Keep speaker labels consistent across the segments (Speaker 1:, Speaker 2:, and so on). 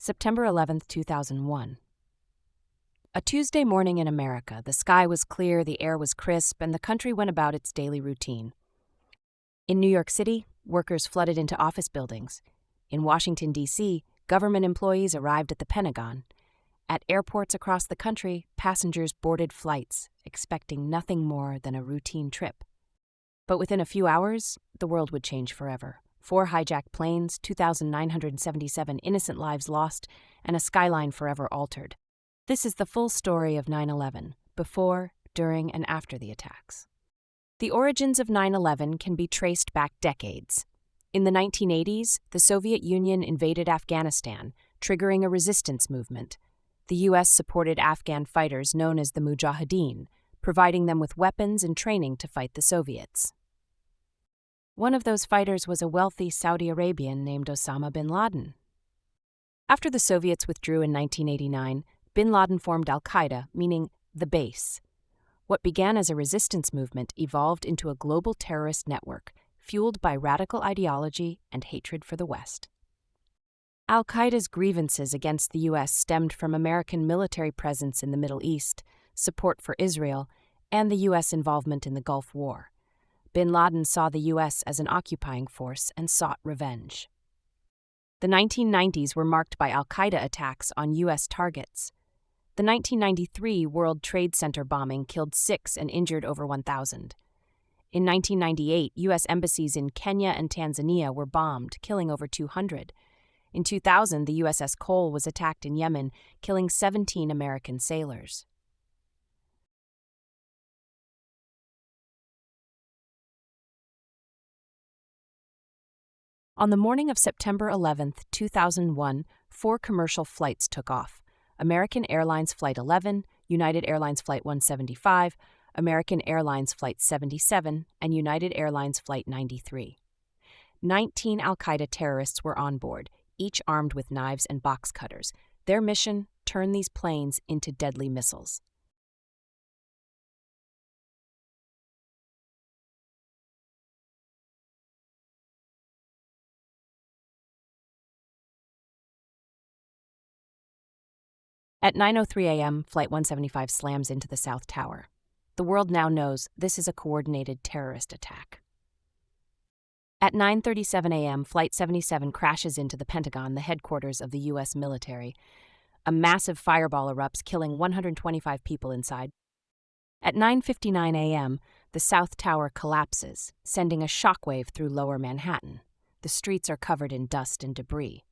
Speaker 1: September 11, 2001. A Tuesday morning in America, the sky was clear, the air was crisp, and the country went about its daily routine. In New York City, workers flooded into office buildings. In Washington, D.C., government employees arrived at the Pentagon. At airports across the country, passengers boarded flights, expecting nothing more than a routine trip. But within a few hours, the world would change forever. 4 hijacked planes, 2,977 innocent lives lost, and a skyline forever altered. This is the full story of 9/11, before, during, and after the attacks. The origins of 9/11 can be traced back decades. In the 1980s, the Soviet Union invaded Afghanistan, triggering a resistance movement. The U.S. supported Afghan fighters known as the Mujahideen, providing them with weapons and training to fight the Soviets. One of those fighters was a wealthy Saudi Arabian named Osama bin Laden. After the Soviets withdrew in 1989, bin Laden formed al-Qaeda, meaning the base. What began as a resistance movement evolved into a global terrorist network, fueled by radical ideology and hatred for the West. Al-Qaeda's grievances against the U.S. stemmed from American military presence in the Middle East, support for Israel, and the U.S. involvement in the Gulf War. Bin Laden saw the U.S. as an occupying force and sought revenge. The 1990s were marked by al-Qaeda attacks on U.S. targets. The 1993 World Trade Center bombing killed 6 and injured over 1,000. In 1998, U.S. embassies in Kenya and Tanzania were bombed, killing over 200. In 2000, the USS Cole was attacked in Yemen, killing 17 American sailors. On the morning of September 11, 2001, 4 commercial flights took off. American Airlines Flight 11, United Airlines Flight 175, American Airlines Flight 77, and United Airlines Flight 93. 19 al-Qaeda terrorists were on board, each armed with knives and box cutters. Their mission: turn these planes into deadly missiles. At 9:03 a.m., Flight 175 slams into the South Tower. The world now knows this is a coordinated terrorist attack. At 9:37 a.m., Flight 77 crashes into the Pentagon, the headquarters of the U.S. military. A massive fireball erupts, killing 125 people inside. At 9:59 a.m., the South Tower collapses, sending a shockwave through lower Manhattan. The streets are covered in dust and debris.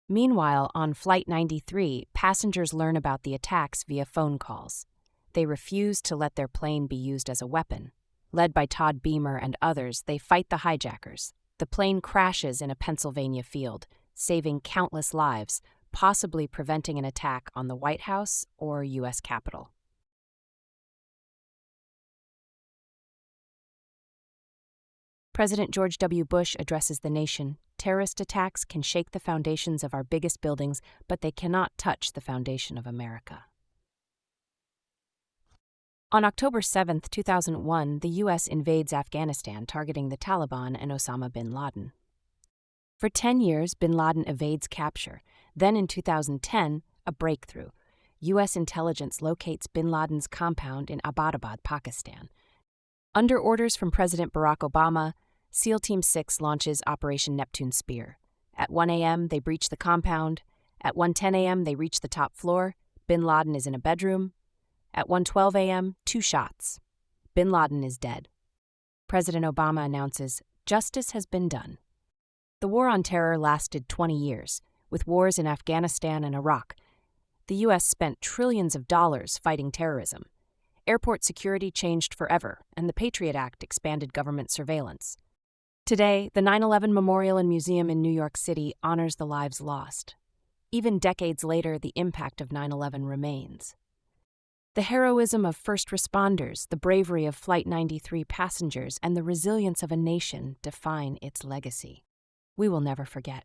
Speaker 1: Meanwhile, on Flight 93, passengers learn about the attacks via phone calls. They refuse to let their plane be used as a weapon. Led by Todd Beamer and others, they fight the hijackers. The plane crashes in a Pennsylvania field, saving countless lives, possibly preventing an attack on the White House or U.S. Capitol. President George W. Bush addresses the nation. Terrorist attacks can shake the foundations of our biggest buildings, but they cannot touch the foundation of America. On October 7, 2001, the U.S. invades Afghanistan, targeting the Taliban and Osama bin Laden. For 10 years, bin Laden evades capture. Then in 2010, a breakthrough. U.S. intelligence locates bin Laden's compound in Abbottabad, Pakistan. Under orders from President Barack Obama, SEAL Team 6 launches Operation Neptune Spear. At 1 a.m., they breach the compound. At 1:10 a.m., they reach the top floor. Bin Laden is in a bedroom. At 1:12 a.m., 2 shots. Bin Laden is dead. President Obama announces, "Justice has been done." The war on terror lasted 20 years. With wars in Afghanistan and Iraq, the U.S. spent trillions of dollars fighting terrorism. Airport security changed forever, and the Patriot Act expanded government surveillance. Today, the 9/11 Memorial and Museum in New York City honors the lives lost. Even decades later, the impact of 9/11 remains. The heroism of first responders, the bravery of Flight 93 passengers, and the resilience of a nation define its legacy. We will never forget.